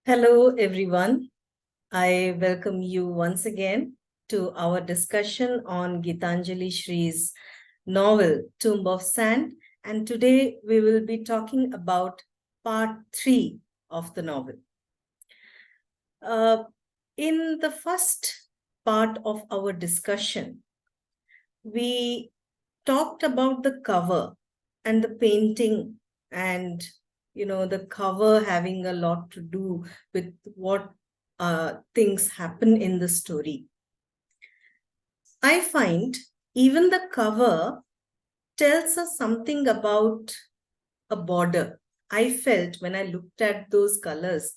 Hello, everyone. I welcome you once again to our discussion on Gitanjali Shree's novel, Tomb of Sand. And today we will be talking about part 3 of the novel. In the first part of our discussion, we talked about the cover and the painting and the cover having a lot to do with what things happen in the story. I find even the cover tells us something about a border. I felt when I looked at those colors,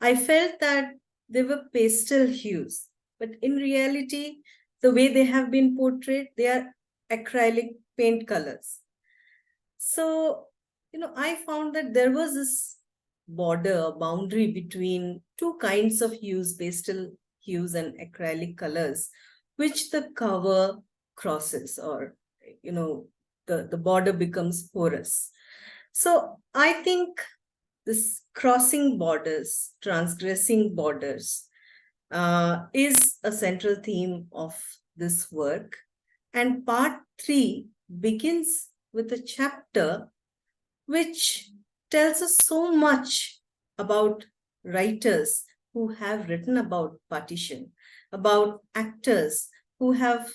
I felt that they were pastel hues, but in reality, the way they have been portrayed, they are acrylic paint colors. So, I found that there was this border, a boundary between two kinds of hues, pastel hues and acrylic colors, which the cover crosses, or, the border becomes porous. So I think this crossing borders, transgressing borders, is a central theme of this work. And part 3 begins with a chapter which tells us so much about writers who have written about partition, about actors who have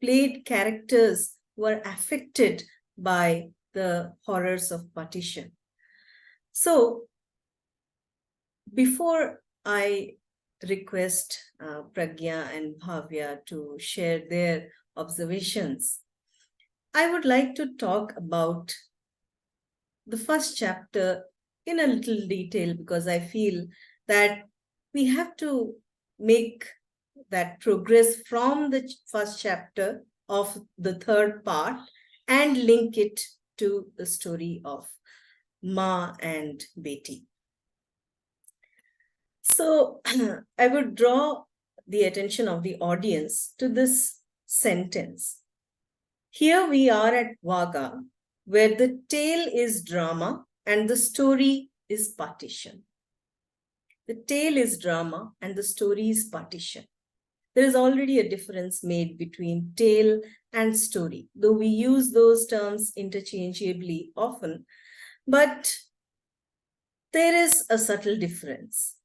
played characters who are affected by the horrors of partition. So before I request Pragya and Bhavya to share their observations, I would like to talk about the first chapter in a little detail, because I feel that we have to make that progress from the first chapter of the third part and link it to the story of Ma and Beti. So I would draw the attention of the audience to this sentence. Here we are at Vaga, where the tale is drama and the story is partition. The tale is drama and the story is partition. There is already a difference made between tale and story, though we use those terms interchangeably often, but there is a subtle difference.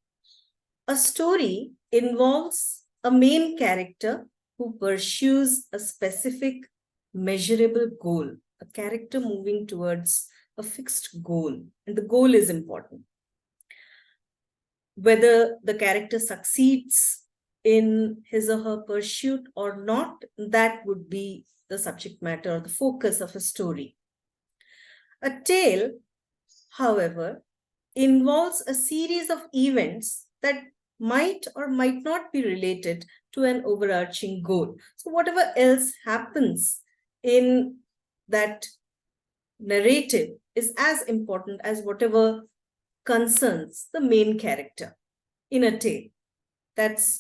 A story involves a main character who pursues a specific measurable goal, a character moving towards a fixed goal, and the goal is important. Whether the character succeeds in his or her pursuit or not, that would be the subject matter or the focus of a story. A tale, however, involves a series of events that might or might not be related to an overarching goal. So whatever else happens in that narrative is as important as whatever concerns the main character in a tale. That's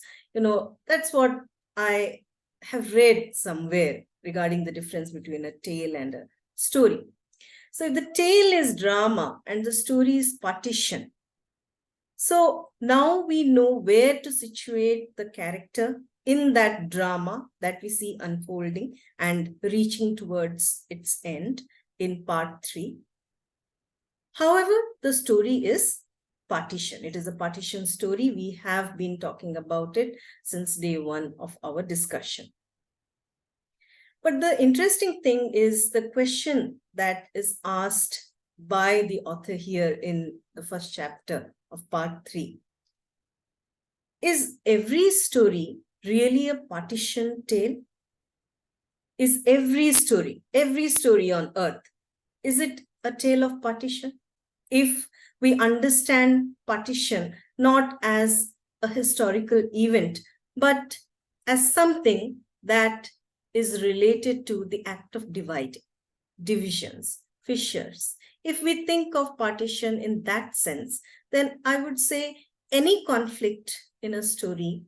what I have read somewhere regarding the difference between a tale and a story. So if the tale is drama and the story is partition, so now we know where to situate the character in that drama that we see unfolding and reaching towards its end in part 3. However, the story is partition. It is a partition story. We have been talking about it since day 1 of our discussion. But the interesting thing is the question that is asked by the author here in the first chapter of part 3. Is every story really a partition tale? Is every story on earth, is it a tale of partition? If we understand partition not as a historical event, but as something that is related to the act of dividing, divisions, fissures. If we think of partition in that sense, then I would say any conflict in a story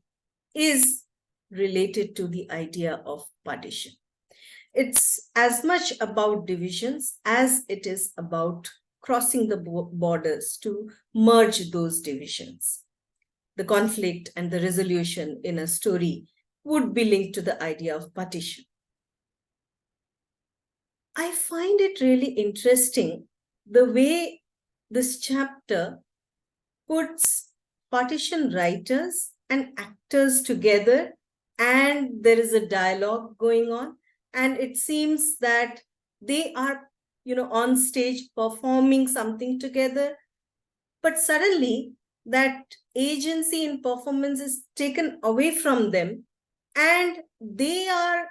is related to the idea of partition. It's as much about divisions as it is about crossing the borders to merge those divisions. The conflict and the resolution in a story would be linked to the idea of partition. I find it really interesting the way this chapter puts partition writers and actors together, and there is a dialogue going on, and it seems that they are, on stage performing something together, but suddenly that agency in performance is taken away from them, and they are,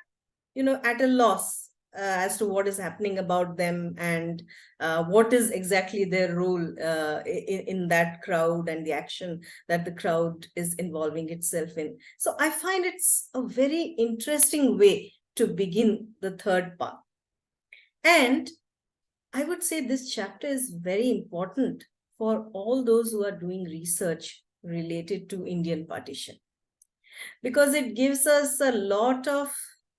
at a loss as to what is happening about them, and what is exactly their role in that crowd and the action that the crowd is involving itself in. So I find it's a very interesting way to begin the third part. And I would say this chapter is very important for all those who are doing research related to Indian partition, because it gives us a lot of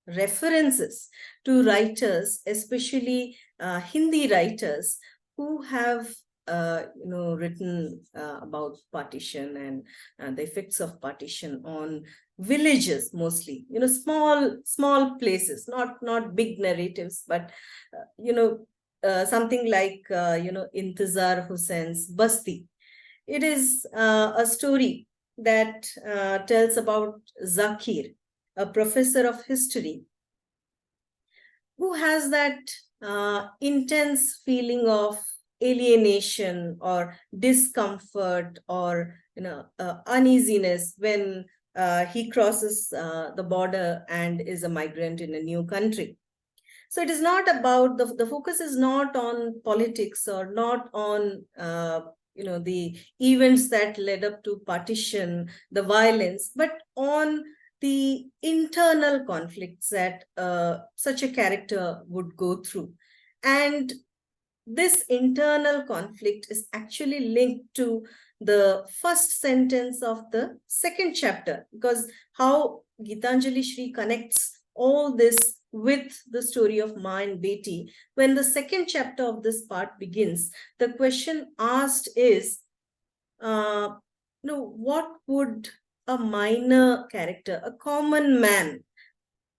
references to writers, especially Hindi writers, who have written about partition and the effects of partition on villages, mostly, small places, not big narratives, but something like Intizar Hussein's Basti. It is a story that tells about Zakir, a professor of history, who has that intense feeling of alienation or discomfort or uneasiness when he crosses the border and is a migrant in a new country. So it is not about the focus is not on politics or not on the events that led up to partition, the violence, but on the internal conflicts that such a character would go through. And this internal conflict is actually linked to the first sentence of the second chapter, because how Gitanjali Shri connects all this with the story of Ma and Beti. When the second chapter of this part begins, the question asked is, what would a minor character, a common man,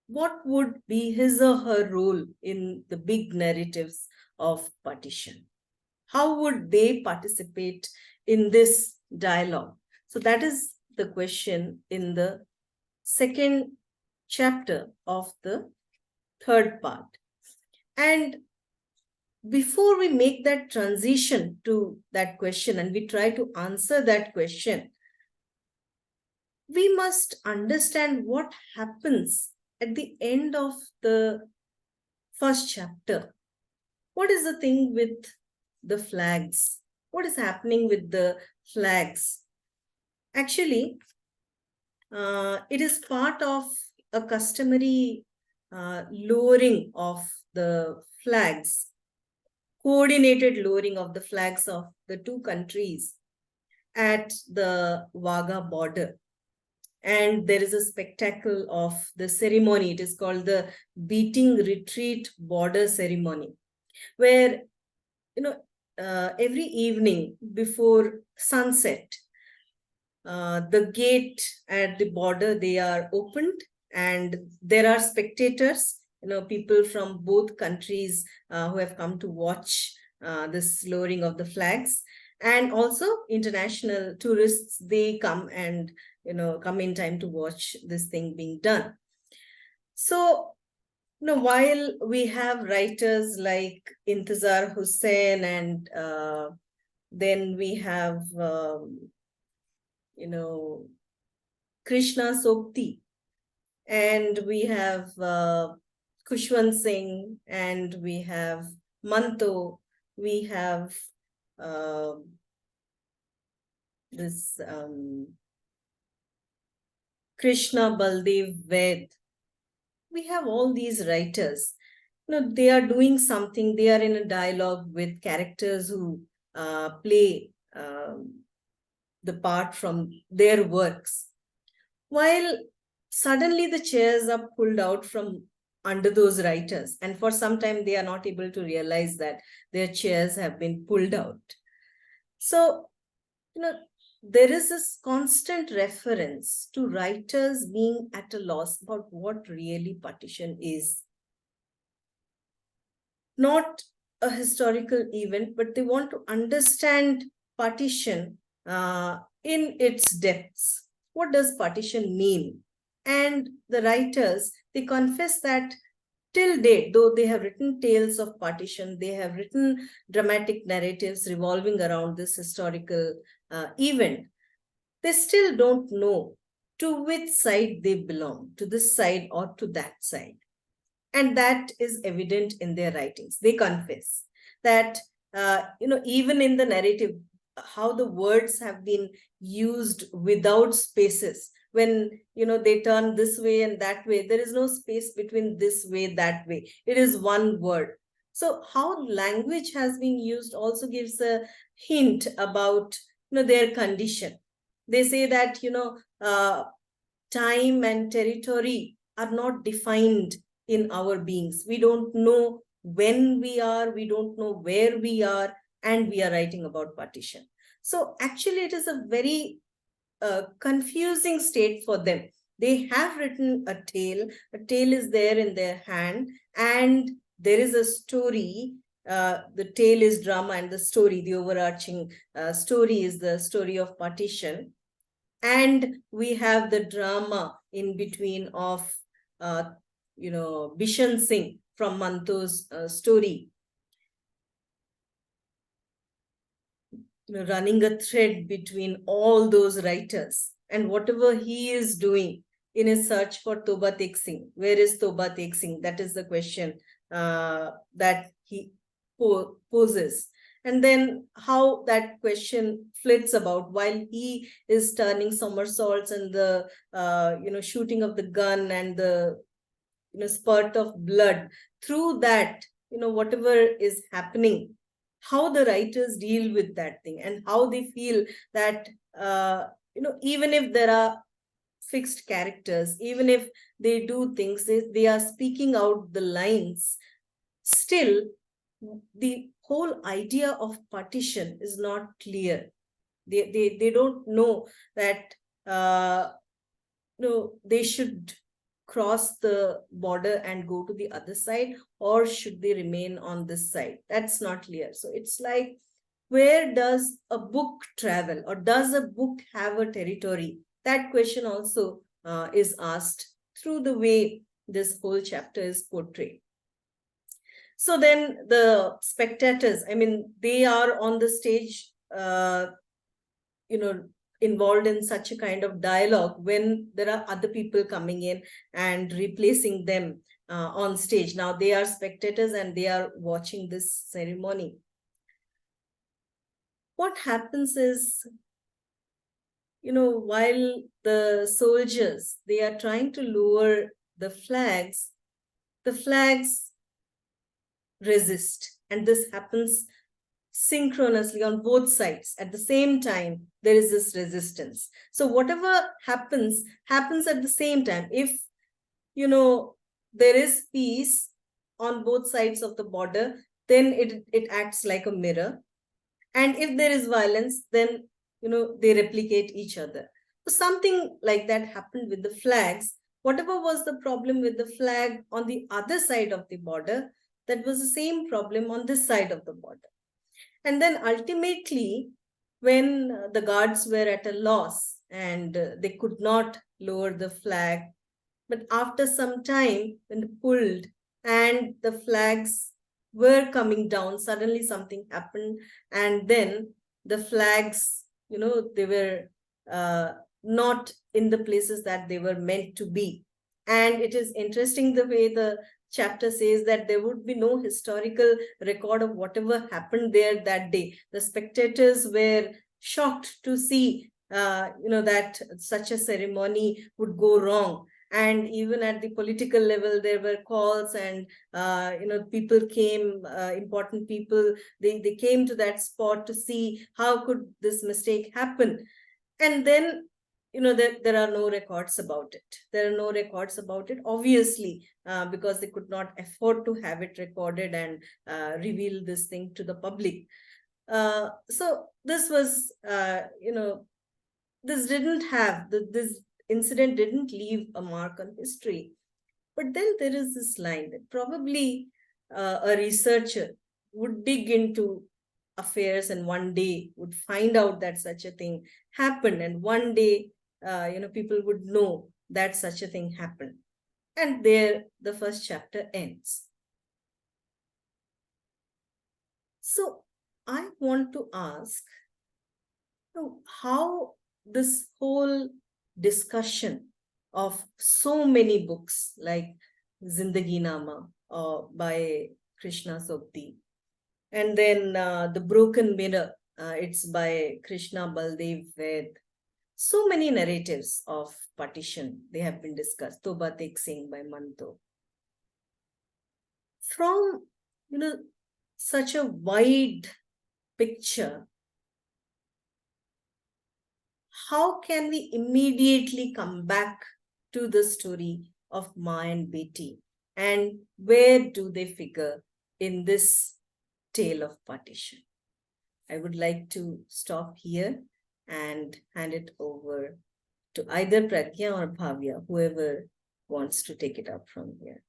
what would be his or her role in the big narratives of partition? How would they participate in this dialogue? So that is the question in the second chapter of the third part. And before we make that transition to that question and we try to answer that question, we must understand what happens at the end of the first chapter. What is the thing with the flags? What is happening with the flags? Actually, it is part of a customary lowering of the flags, coordinated lowering of the flags of the two countries at the Wagah border. And there is a spectacle of the ceremony. It is called the Beating Retreat Border Ceremony, where, every evening before sunset, the gate at the border, they are opened, and there are spectators, people from both countries who have come to watch this lowering of the flags. And also international tourists, they come and come in time to watch this thing being done. So while we have writers like Intizar Hussain, and then we have Krishna Sokti, and we have Khushwant Singh, and we have Manto, we have this Krishna Baldev Ved. We have all these writers. They are doing something. They are in a dialogue with characters who play the part from their works. While suddenly the chairs are pulled out from under those writers. And for some time, they are not able to realize that their chairs have been pulled out. So, there is this constant reference to writers being at a loss about what really partition is. Not a historical event, but they want to understand partition in its depths. What does partition mean? And the writers, they confess that till date, though they have written tales of partition, they have written dramatic narratives revolving around this historical event, they still don't know to which side they belong, to this side or to that side. And that is evident in their writings. They confess that, even in the narrative, how the words have been used without spaces. When, they turn this way and that way, there is no space between this way, that way. It is one word. So how language has been used also gives a hint about, their condition. They say that, time and territory are not defined in our beings. We don't know when we are, we don't know where we are, and we are writing about partition. So actually, it is a very confusing state for them. They have written a tale is there in their hand, and there is a story. The tale is drama, and the story, the overarching story, is the story of partition. And we have the drama in between of Bishan Singh from Manto's story, running a thread between all those writers, and whatever he is doing in his search for Toba Tek Singh. Where is Toba Tek Singh? That is the question that he poses. And then how that question flits about while he is turning somersaults, and the shooting of the gun, and the spurt of blood. Through that, whatever is happening, how the writers deal with that thing, and how they feel that even if there are fixed characters, even if they do things, they are speaking out the lines, still the whole idea of partition is not clear. They don't know that they should cross the border and go to the other side, or should they remain on this side? That's not clear. So it's like, where does a book travel, or does a book have a territory? That question also is asked through the way this whole chapter is portrayed. So then the spectators, they are on the stage, involved in such a kind of dialogue when there are other people coming in and replacing them on stage. Now they are spectators and they are watching this ceremony. What happens is, while the soldiers, they are trying to lower the flags resist. And this happens synchronously on both sides. At the same time, there is this resistance. So whatever happens at the same time. If, there is peace on both sides of the border, then it acts like a mirror. And if there is violence, then, they replicate each other. So something like that happened with the flags. Whatever was the problem with the flag on the other side of the border, that was the same problem on this side of the border. And then ultimately, when the guards were at a loss and they could not lower the flag, but after some time, when they pulled and the flags were coming down, suddenly something happened. And then the flags, they were not in the places that they were meant to be. And it is interesting the way the chapter says that there would be no historical record of whatever happened there that day. The spectators were shocked to see, that such a ceremony would go wrong. And even at the political level, there were calls, and people came, important people, they came to that spot to see how could this mistake happen. And then there are no records about it. There are no records about it, obviously, because they could not afford to have it recorded and reveal this thing to the public. So this was, this incident didn't leave a mark on history. But then there is this line that probably a researcher would dig into affairs and one day would find out that such a thing happened, and one day people would know that such a thing happened. And there the first chapter ends. So I want to ask how this whole discussion of so many books like Zindagi Nama by Krishna Sobti, and then The Broken Mirror, it's by Krishna Baldev Ved. So many narratives of partition, they have been discussed. Toba Tek Singh by Manto. From, such a wide picture, how can we immediately come back to the story of Ma and Beti, and where do they figure in this tale of partition? I would like to stop here and hand it over to either Pragya or Bhavya, whoever wants to take it up from here.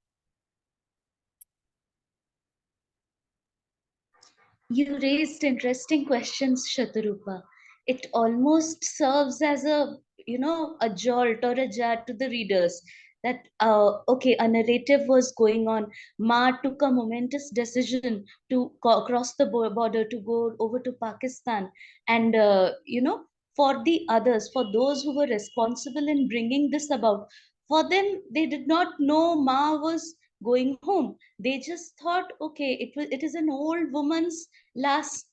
You raised interesting questions, Shatarupa. It almost serves as a a jolt or a jar to the readers that okay, a narrative was going on. Ma took a momentous decision to cross the border to go over to Pakistan, and for the others, for those who were responsible in bringing this about, for them, they did not know Ma was going home. They just thought, okay, it is an old woman's last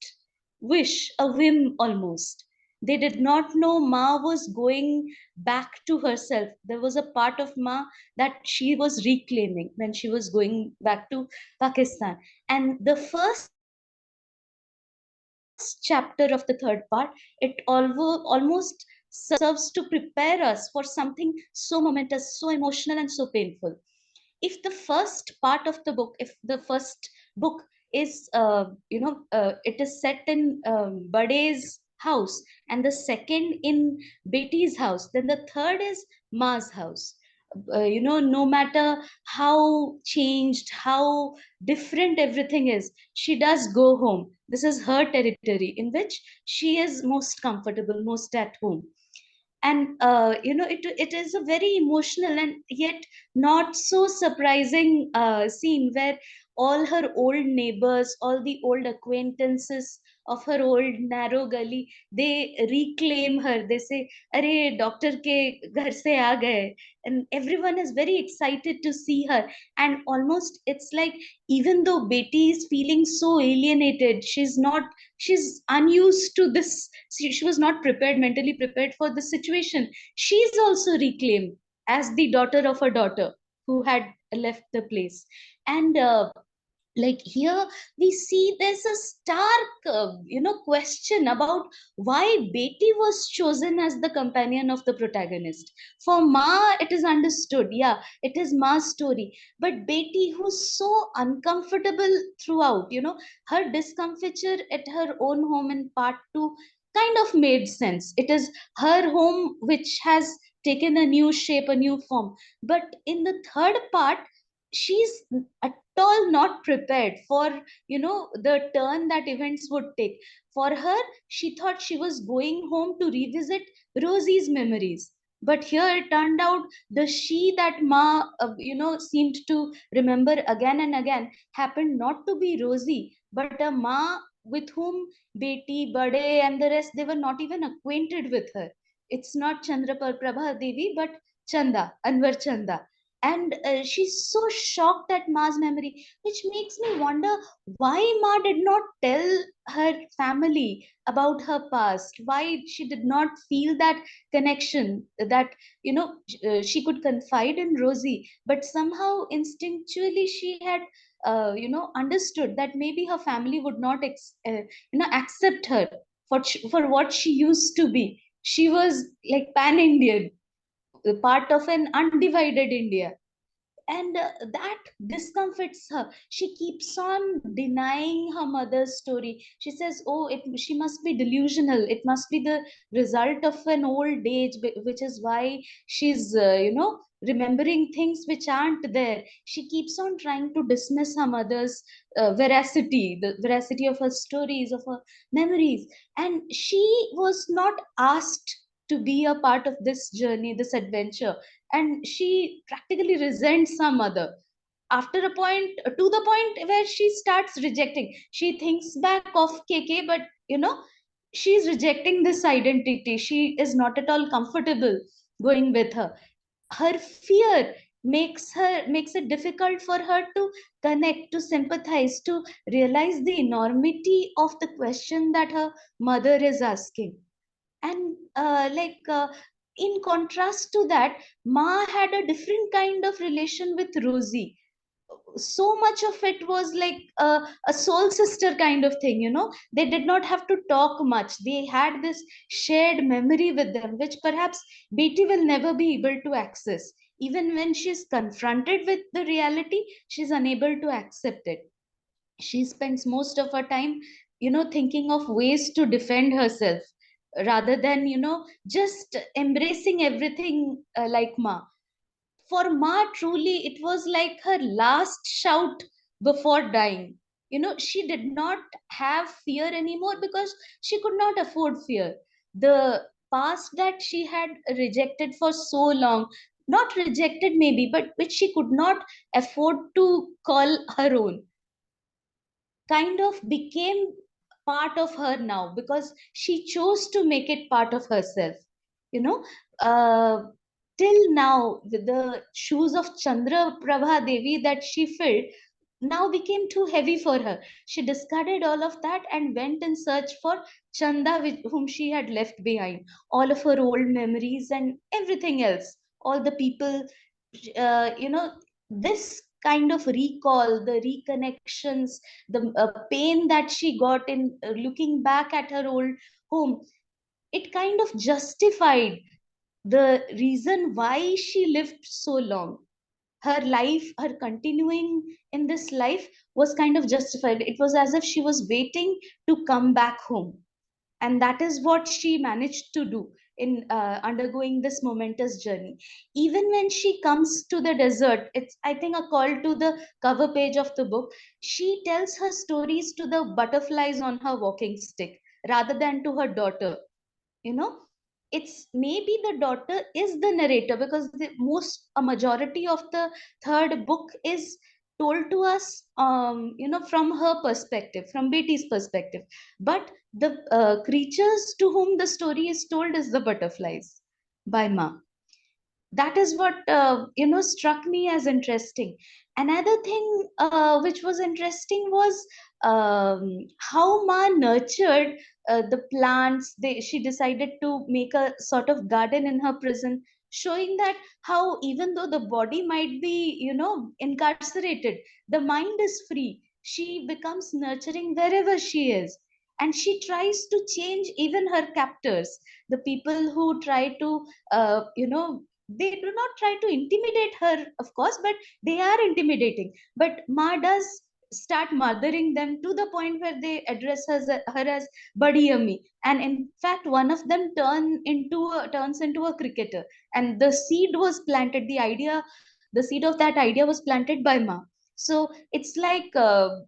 wish, a whim almost. They did not know Ma was going back to herself. There was a part of Ma that she was reclaiming when she was going back to Pakistan. And the first chapter of the third part, it almost serves to prepare us for something so momentous, so emotional, and so painful. If the first part of the book, if the first book is it is set in Bade's house, and the second in Beti's house, then the third is Ma's house. No matter how changed, how different everything is, she does go home. This is her territory in which she is most comfortable, most at home. And it is a very emotional and yet not so surprising scene where all her old neighbors, all the old acquaintances of her old narrow gully, they reclaim her. They say, "Arey, doctor ke ghar se aa gaye," and everyone is very excited to see her. And almost it's like, even though Beti is feeling so alienated, she's unused to this. She was not prepared, mentally prepared for the situation. She's also reclaimed as the daughter of a daughter who had left the place. And like here we see there's a stark question about why Beti was chosen as the companion of the protagonist. For Ma, it is understood, yeah, it is Ma's story. But Beti, who's so uncomfortable throughout, her discomfiture at her own home in part 2 kind of made sense. It is her home which has taken a new shape, a new form. But in the third part, she's at all not prepared for the turn that events would take. For her, she thought she was going home to revisit Rosie's memories. But here it turned out the she that Ma seemed to remember again and again happened not to be Rosie, but a Ma with whom Beti, Bade, and the rest, they were not even acquainted with her. It's not Prabha Devi, but Chanda, Anwar Chanda. And she's so shocked at Ma's memory, which makes me wonder why Ma did not tell her family about her past, why she did not feel that connection that she could confide in Rosie. But somehow instinctually she had understood that maybe her family would not accept her for what she used to be. She was like pan-Indian, part of an undivided India. And that discomforts her. She keeps on denying her mother's story. She says, oh, she must be delusional, it must be the result of an old age, which is why she's remembering things which aren't there. She keeps on trying to dismiss her mother's veracity, the veracity of her stories, of her memories. And she was not asked to be a part of this journey, this adventure, and she practically resents her mother after a point, to the point where she starts rejecting. She thinks back of KK, but she's rejecting this identity. She is not at all comfortable going with her. Her fear makes it difficult for her to connect, to sympathize, to realize the enormity of the question that her mother is asking. And in contrast to that, Ma had a different kind of relation with Rosie. So much of it was like a soul sister kind of thing. They did not have to talk much. They had this shared memory with them, which perhaps Betty will never be able to access. Even when she's confronted with the reality, she's unable to accept it. She spends most of her time thinking of ways to defend herself, rather than just embracing everything, like Ma. For Ma, truly it was like her last shout before dying. She did not have fear anymore because she could not afford fear. The past that she had rejected for so long, not rejected maybe, but which she could not afford to call her own, kind of became part of her now, because she chose to make it part of herself. you know uh, till now, the shoes of Chandra Prabha Devi that she filled now became too heavy for her. She discarded all of that and went in search for Chanda, whom she had left behind, all of her old memories and everything else, all the people. This kind of recall, the reconnections, the pain that she got in looking back at her old home, it kind of justified the reason why she lived so long. Her life, her continuing in this life, was kind of justified. It was as if she was waiting to come back home. And that is what she managed to do in undergoing this momentous journey. Even when she comes to the desert, it's, I think, a call to the cover page of the book. She tells her stories to the butterflies on her walking stick rather than to her daughter. you know it's maybe the daughter is the narrator, because a majority of the third book is told to us from her perspective, from Betty's perspective. But the creatures to whom the story is told is the butterflies by Ma. That is what struck me as interesting. Another thing which was interesting was how Ma nurtured the plants. She decided to make a sort of garden in her prison, showing that how, even though the body might be incarcerated, the mind is free. She becomes nurturing wherever she is, and she tries to change even her captors, the people who try to they do not try to intimidate her, of course, but they are intimidating. But Ma does start mothering them to the point where they address her as Buddy Yummy. And in fact, one of them turns into a cricketer. And the seed was planted, the seed of that idea was planted by Ma. So it's like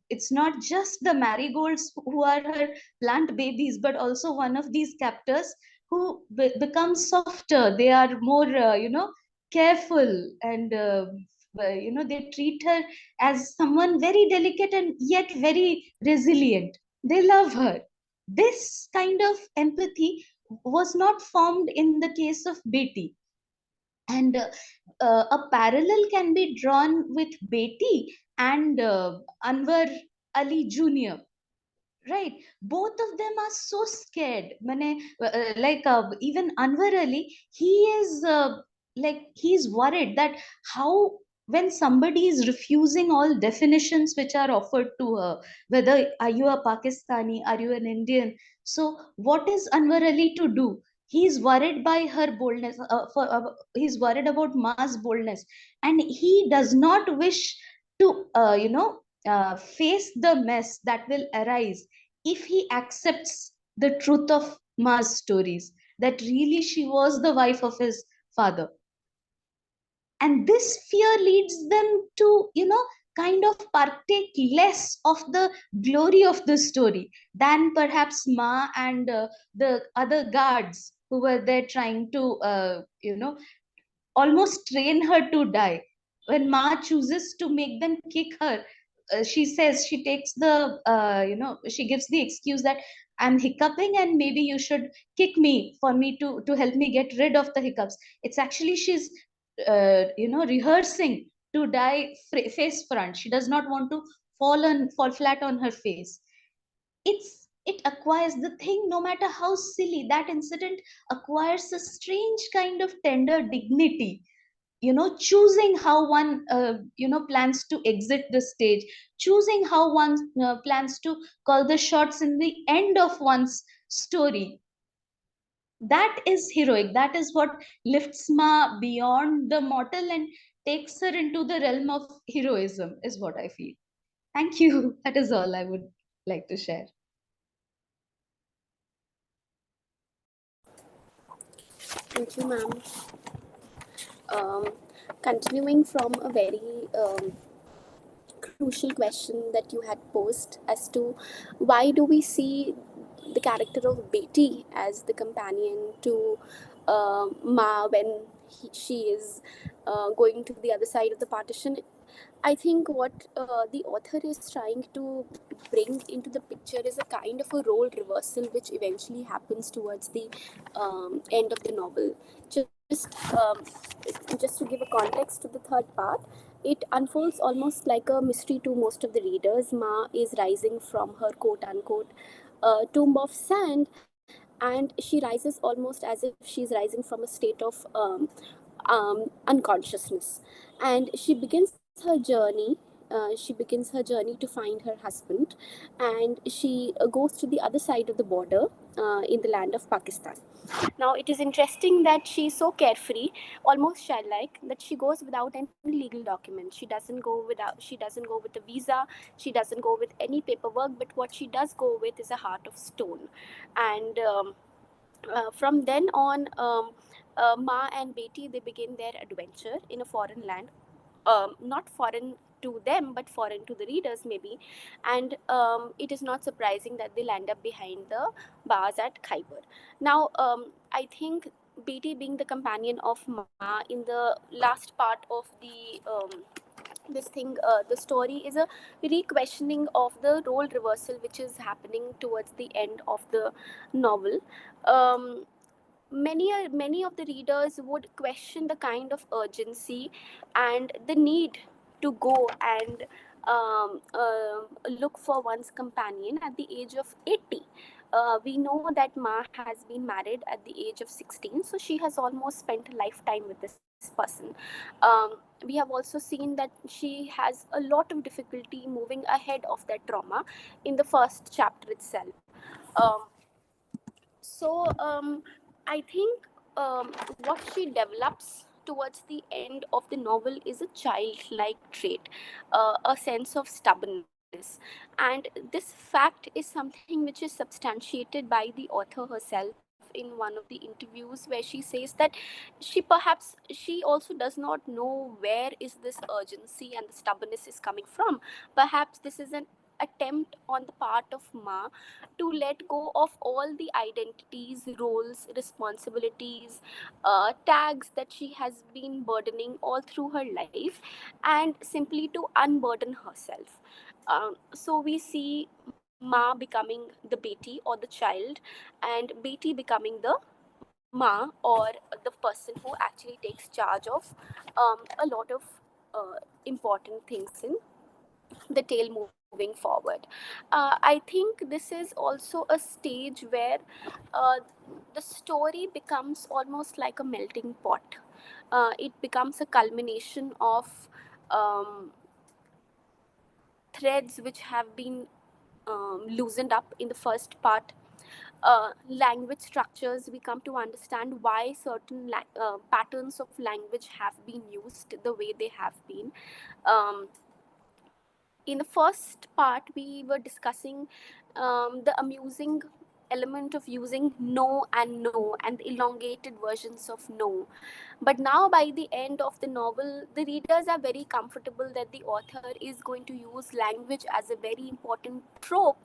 it's not just the marigolds who are her plant babies, but also one of these captors who become softer. They are more careful, and they treat her as someone very delicate and yet very resilient. They love her. This kind of empathy was not formed in the case of Betty. And a parallel can be drawn with Betty and Anwar Ali Jr. Right, both of them are so scared. Even Anwar Ali, he is he's worried that how, when somebody is refusing all definitions which are offered to her, whether are you a Pakistani, are you an Indian, so what is Anwar Ali to do? he's worried by her boldness, he's worried about Ma's boldness, and he does not wish to face the mess that will arise if he accepts the truth of Ma's stories, that really she was the wife of his father. And this fear leads them to, kind of partake less of the glory of the story than perhaps Ma and the other guards who were there trying to, almost train her to die. When Ma chooses to make them kick her, she says, she takes the, she gives the excuse that I'm hiccuping and maybe you should kick me for me to help me get rid of the hiccups. It's actually she's, rehearsing to die face front. She does not want to fall flat on her face. It acquires the thing, no matter how silly that incident, acquires a strange kind of tender dignity, choosing how one plans to exit the stage, choosing how one plans to call the shots in the end of one's story. That is heroic. That is what lifts Ma beyond the mortal and takes her into the realm of heroism, is what I feel. Thank you. That is all I would like to share. Thank you, ma'am. Um, Continuing from a very crucial question that you had posed as to why do we see the character of Betty as the companion to Ma when she is going to the other side of the partition. I think what the author is trying to bring into the picture is a kind of a role reversal which eventually happens towards the end of the novel. Just to give a context to the third part, it unfolds almost like a mystery to most of the readers. Ma is rising from her quote unquote tomb of sand, and she rises almost as if she's rising from a state of unconsciousness, and her journey she begins her journey to find her husband, and she goes to the other side of the border in the land of Pakistan. Now, it is interesting that she's so carefree, almost childlike, that she goes without any legal documents. She doesn't go with a visa. She doesn't go with any paperwork. But what she does go with is a heart of stone. And from then on, Ma and Betty, they begin their adventure in a foreign land, not foreign to them but foreign to the readers maybe, and it is not surprising that they'll end up behind the bars at Khyber. Now, I think Betty being the companion of Ma in the last part of the story is a re-questioning of the role reversal which is happening towards the end of the novel. um, many of the readers would question the kind of urgency and the need to go and look for one's companion at the age of 80. We know that Ma has been married at the age of 16, so she has almost spent a lifetime with this person. We have also seen that she has a lot of difficulty moving ahead of that trauma in the first chapter itself. Um, so I think what she develops towards the end of the novel is a childlike trait, a sense of stubbornness. And this fact is something which is substantiated by the author herself in one of the interviews, where she says that she also does not know where is this urgency and the stubbornness is coming from. Perhaps this is an attempt on the part of Ma to let go of all the identities, roles, responsibilities, tags that she has been burdening all through her life, and simply to unburden herself. So we see Ma becoming the Betty or the child, and Betty becoming the Ma, or the person who actually takes charge of a lot of important things in the tale moving forward. I think this is also a stage where uh, the story becomes almost like a melting pot. It becomes a culmination of um, threads which have been loosened up in the first part, language structures, we come to understand why certain patterns of language have been used the way they have been. Um, in the first part, we were discussing the amusing element of using no and the elongated versions of no. But now, by the end of the novel, the readers are very comfortable that the author is going to use language as a very important trope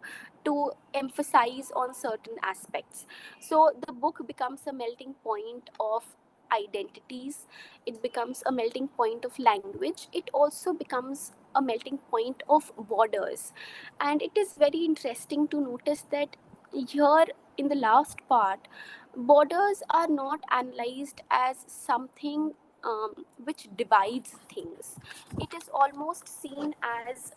to emphasize on certain aspects. So the book becomes a melting point of identities, it becomes a melting point of language, it also becomes a melting point of borders. And it is very interesting to notice that here in the last part, borders are not analyzed as something which divides things. It is almost seen as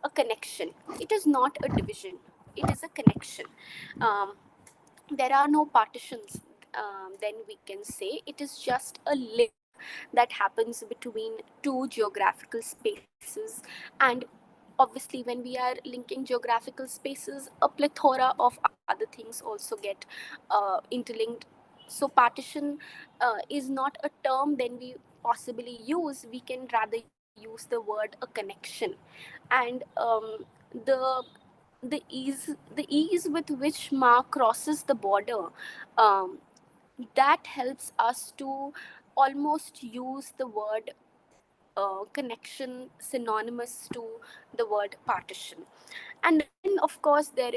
a connection. It is not a division, it is a connection. Um, there are no partitions, then we can say it is just a link that happens between two geographical spaces. And obviously, when we are linking geographical spaces, a plethora of other things also get interlinked. So partition is not a term then we possibly use, we can rather use the word a connection. And the ease with which Ma crosses the border, um, that helps us to almost use the word connection synonymous to the word partition. And then of course there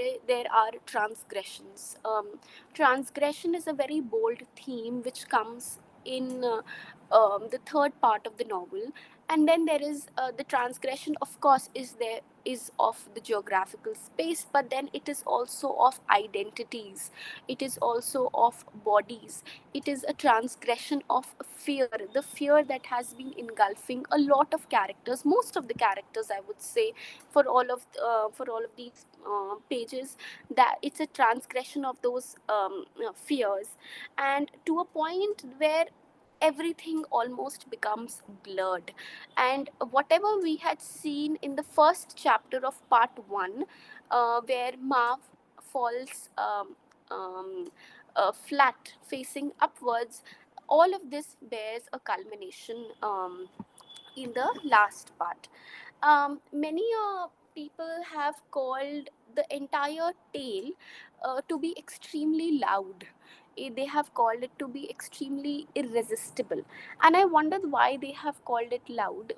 are transgressions. Transgression is a very bold theme which comes in the third part of the novel. And then there is the transgression, of course, is of the geographical space, but then it is also of identities, it is also of bodies, it is a transgression of fear, the fear that has been engulfing a lot of characters, most of the characters, I would say, for all of these pages, that it's a transgression of those fears, and to a point where everything almost becomes blurred. And whatever we had seen in the first chapter of part 1, where Mav falls flat facing upwards, all of this bears a culmination in the last part. Many people have called the entire tale to be extremely loud. They have called it to be extremely irresistible. And I wondered why they have called it loud.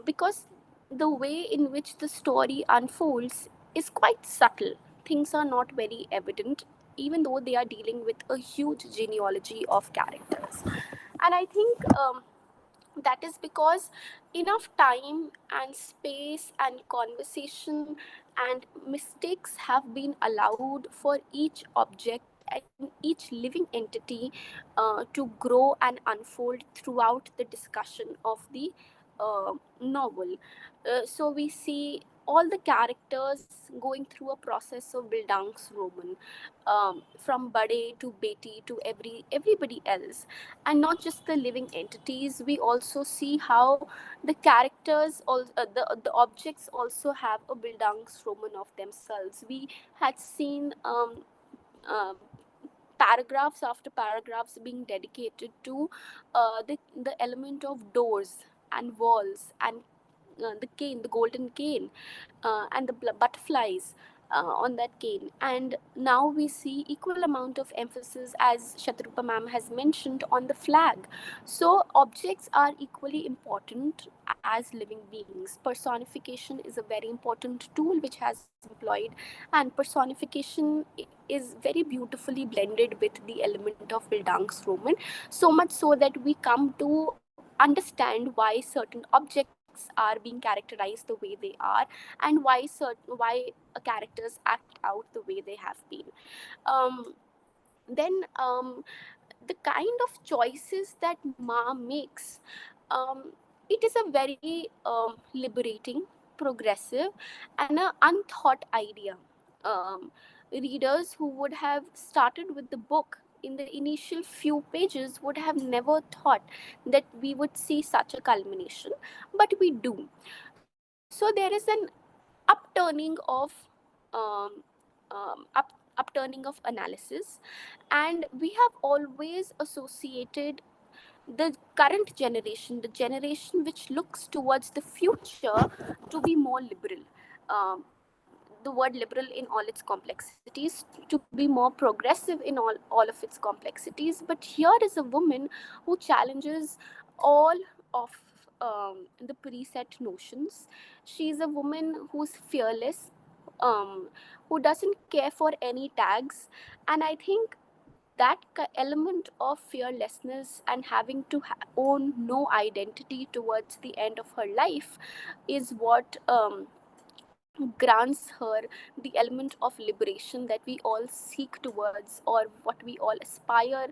Because the way in which the story unfolds is quite subtle. Things are not very evident, even though they are dealing with a huge genealogy of characters. And I think that is because enough time and space and conversation and mistakes have been allowed for each object and each living entity to grow and unfold throughout the discussion of the novel. So we see all the characters going through a process of Bildungsroman, from Bade to Beti to everybody else. And not just the living entities, we also see how the characters, the objects also have a Bildungsroman of themselves. We had seen uh, paragraphs after paragraphs being dedicated to the element of doors and walls and the cane, the golden cane, and the butterflies on that cane. And now we see equal amount of emphasis, as Shatrupa ma'am has mentioned, on the flag. So objects are equally important as living beings. Personification is a very important tool which has been employed, and personification is very beautifully blended with the element of Bildungsroman, so much so that we come to understand why certain objects are being characterized the way they are, and why characters act out the way they have been. Then the kind of choices that Ma makes, um, it is a very liberating, progressive, and an unthought idea. Um, Readers who would have started with the book in the initial few pages would have never thought that we would see such a culmination, but we do. So there is an upturning of upturning upturning of analysis, and we have always associated the current generation, the generation which looks towards the future, to be more liberal. The word liberal in all its complexities, to be more progressive in all of its complexities. But here is a woman who challenges all of the preset notions. She's a woman who's fearless, who doesn't care for any tags. And I think that element of fearlessness and having to own no identity towards the end of her life is what grants her the element of liberation that we all seek towards, or what we all aspire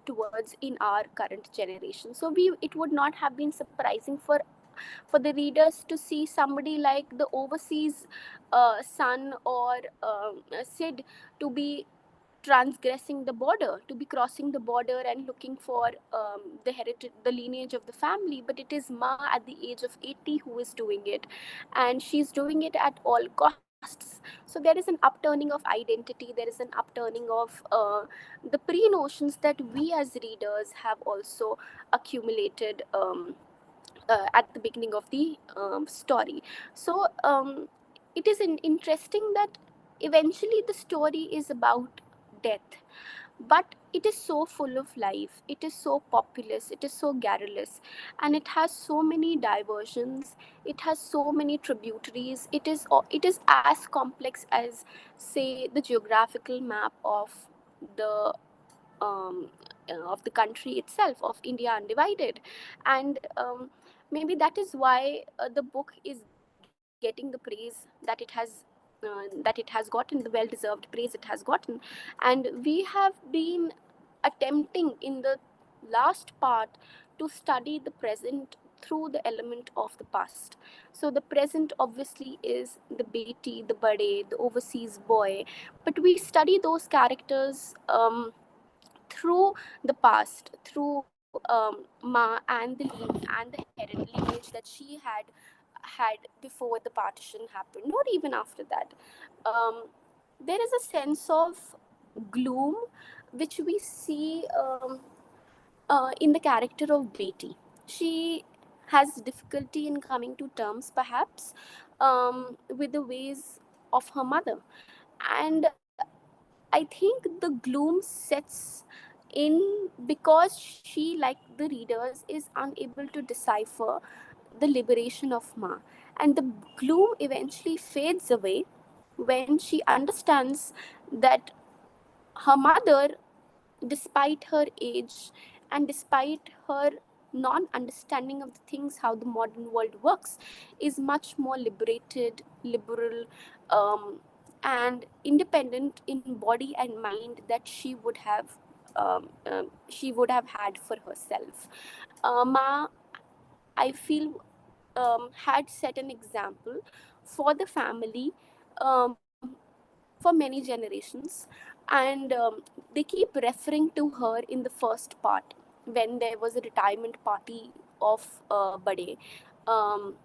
towards in our current generation. So we it would not have been surprising for the readers to see somebody like the overseas son, or Sid, to be transgressing the border, to be crossing the border and looking for the heritage, the lineage of the family. But it is Ma at the age of 80 who is doing it, and she's doing it at all costs. So there is an upturning of identity, there is an upturning of the pre-notions that we as readers have also accumulated at the beginning of the story. So it is interesting that eventually the story is about death, but it is so full of life, it is so populous, it is so garrulous, and it has so many diversions, it has so many tributaries. It is as complex as, say, the geographical map the um, of the country itself, of India Undivided. And maybe that is why the book is getting the praise that it has gotten, the well-deserved praise it has gotten. And we have been attempting in the last part to study the present through the element of the past. So the present obviously is the Beti, the Bade, the overseas boy, but we study those characters through the past, through Ma and the lineage that she had before the partition happened, or even after that. Um, there is a sense of gloom which we see in the character of Beti. She has difficulty in coming to terms, perhaps, with the ways of her mother. And I think the gloom sets in because she, like the readers, is unable to decipher the liberation of Ma. And the gloom eventually fades away when she understands that her mother, despite her age and despite her non understanding of the things how the modern world works, is much more liberated, liberal, um, and independent in body and mind that she would have had for herself. Ma, I feel, had set an example for the family, um, for many generations. And they keep referring to her in the first part when there was a retirement party of Bade. Um,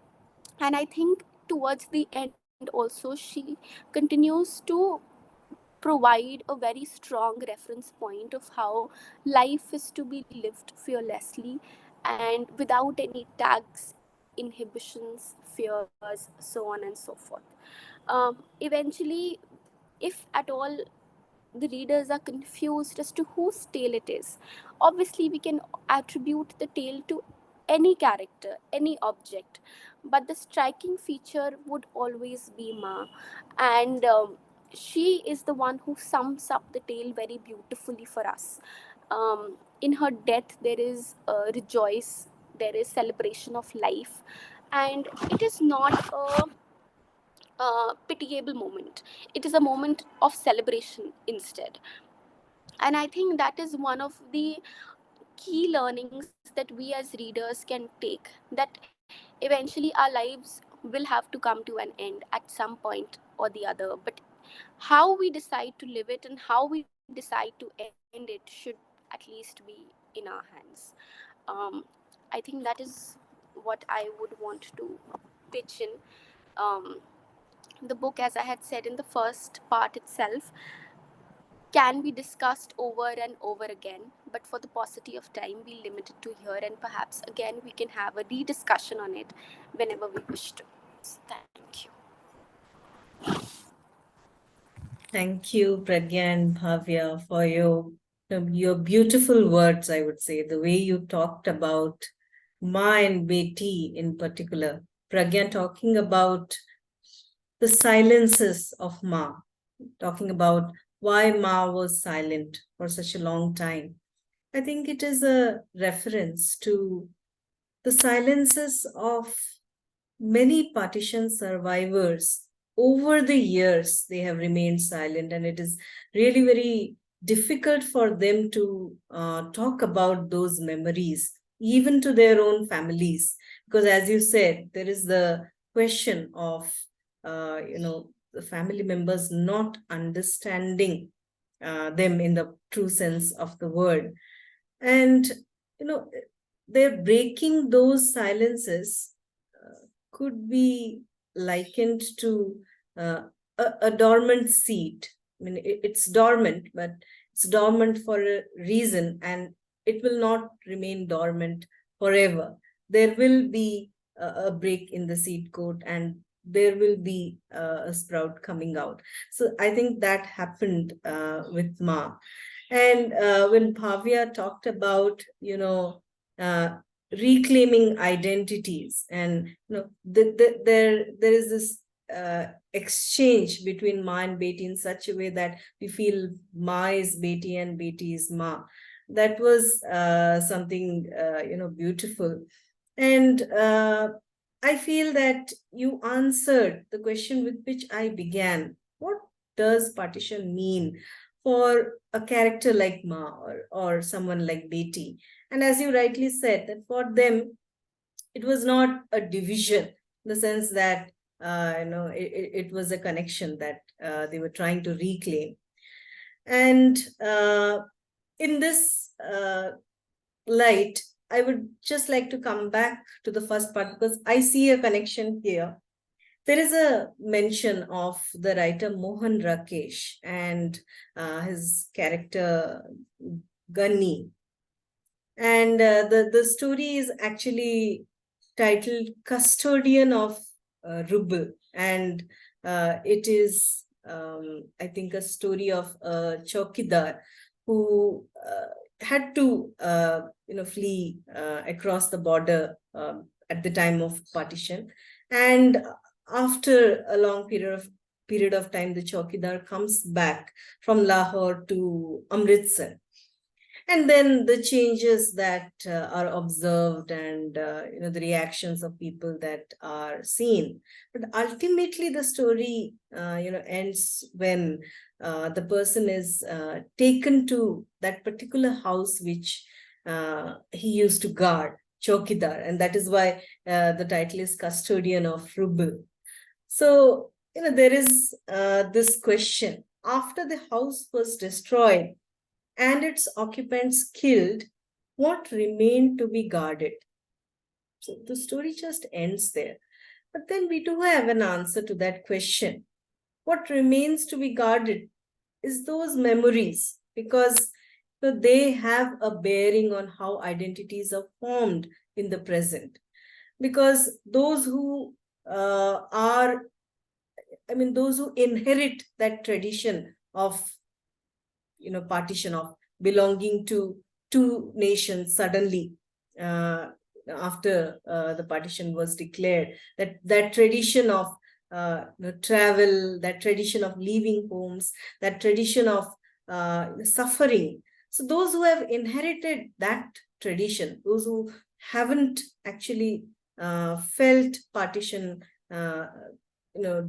and I think towards the end also, she continues to provide a very strong reference point of how life is to be lived fearlessly and without any tags, inhibitions, fears, so on and so forth. Eventually, if at all the readers are confused as to whose tale it is, obviously we can attribute the tale to any character, any object, but the striking feature would always be Ma. And she is the one who sums up the tale very beautifully for us. In her death, there is rejoice, there is celebration of life, and it is not a pitiable moment. It is a moment of celebration instead. And I think that is one of the key learnings that we as readers can take, that eventually our lives will have to come to an end at some point or the other, but how we decide to live it and how we decide to end it should at least be in our hands. um, I think that is what I would want to pitch in. um, the book, as I had said in the first part itself, can be discussed over and over again, but for the paucity of time, we limit it to here, and perhaps again we can have a rediscussion on it whenever we wish to. Thank you. Thank you, Pragya and Bhavya, for your beautiful words, I would say. The way you talked about Ma and Beti in particular. Pragya talking about the silences of Ma, talking about why Ma was silent for such a long time. I think it is a reference to the silences of many partition survivors. Over the years, they have remained silent, and it is really very difficult for them to talk about those memories, even to their own families. Because, as you said, there is the question of, the family members not understanding them in the true sense of the word. And, they're breaking those silences could be likened to a dormant seed. I mean, it's dormant, but it's dormant for a reason, and it will not remain dormant forever. There will be a break in the seed coat, and there will be a sprout coming out. So I think that happened with Ma. And when Bhavya talked about, reclaiming identities, and there is this exchange between Ma and Beti in such a way that we feel Ma is Beti and Beti is Ma. That was something beautiful. And I feel that you answered the question with which I began. What does partition mean for a character like Ma, or someone like Beti? And as you rightly said, that for them, it was not a division, in the sense that it was a connection that they were trying to reclaim. And in this light, I would just like to come back to the first part, because I see a connection here. There is a mention of the writer Mohan Rakesh and his character Gunny. And the story is actually titled Custodian of Ruble. And it is, I think, a story of a chowkidar who had to, flee across the border at the time of partition. And after a long period of time, the chowkidar comes back from Lahore to Amritsar. And then the changes that are observed, and the reactions of people that are seen. But ultimately, the story ends when the person is taken to that particular house which he used to guard, chowkidar, and that is why the title is Custodian of Ruble. So there is this question: after the house was destroyed and its occupants killed, what remained to be guarded? So the story just ends there. But then we do have an answer to that question. What remains to be guarded is those memories, because they have a bearing on how identities are formed in the present. Because those who those who inherit that tradition of partition, of belonging to two nations suddenly after the partition was declared, that tradition of travel, that tradition of leaving homes, that tradition of suffering. So those who have inherited that tradition, those who haven't actually felt partition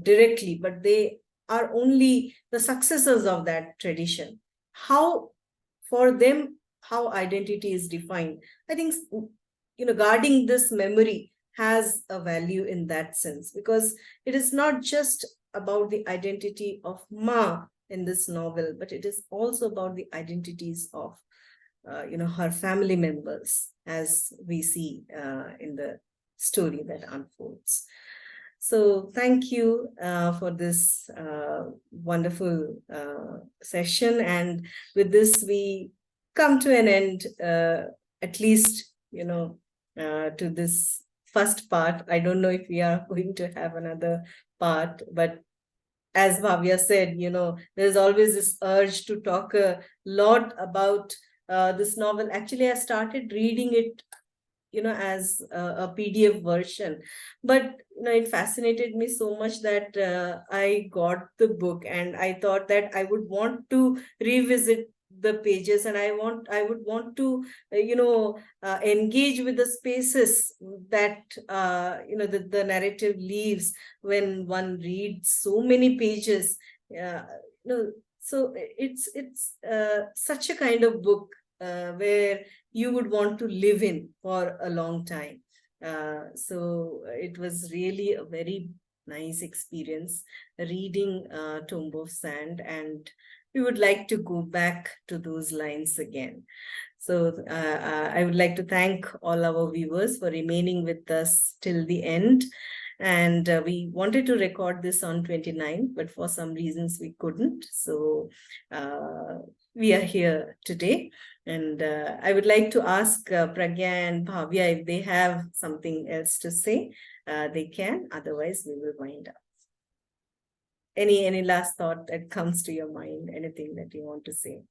directly, but they are only the successors of that tradition, how for them how identity is defined. I think guarding this memory has a value in that sense, because it is not just about the identity of Ma in this novel, but it is also about the identities of her family members, as we see in the story that unfolds. So thank you for this wonderful session. And with this, we come to an end, at least, to this first part. I don't know if we are going to have another part, but as Bhavya said, there's always this urge to talk a lot about this novel. Actually, I started reading it as a PDF version, but it fascinated me so much that I got the book, and I thought that I would want to revisit the pages, and I would want to engage with the spaces that the narrative leaves when one reads so many pages. So it's such a kind of book where you would want to live in for a long time. So it was really a very nice experience reading Tomb of Sand, and we would like to go back to those lines again. So I would like to thank all our viewers for remaining with us till the end. And we wanted to record this on 29, but for some reasons we couldn't. So we are here today. And I would like to ask Pragya and Bhavya if they have something else to say. They can, otherwise we will wind up. Any last thought that comes to your mind? Anything that you want to say?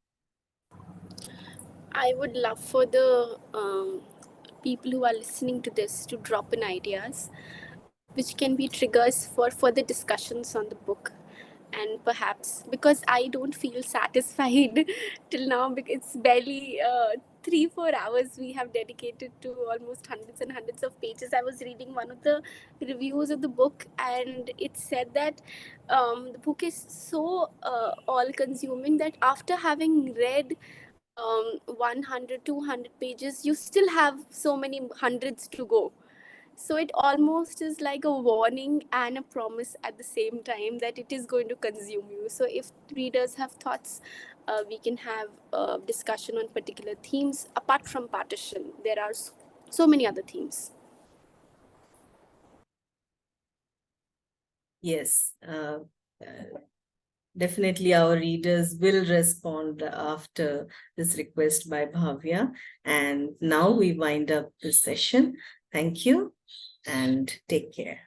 I would love for the people who are listening to this to drop in ideas which can be triggers for further discussions on the book. And perhaps because I don't feel satisfied till now, because it's barely 3-4 hours we have dedicated to almost hundreds and hundreds of pages. I was reading one of the reviews of the book, and it said that the book is so all consuming that after having read 100, 200 pages, you still have so many hundreds to go. So it almost is like a warning and a promise at the same time that it is going to consume you. So if readers have thoughts, we can have a discussion on particular themes. Apart from partition, there are so many other themes. Yes. Definitely our readers will respond after this request by Bhavya. And now we wind up this session. Thank you and take care.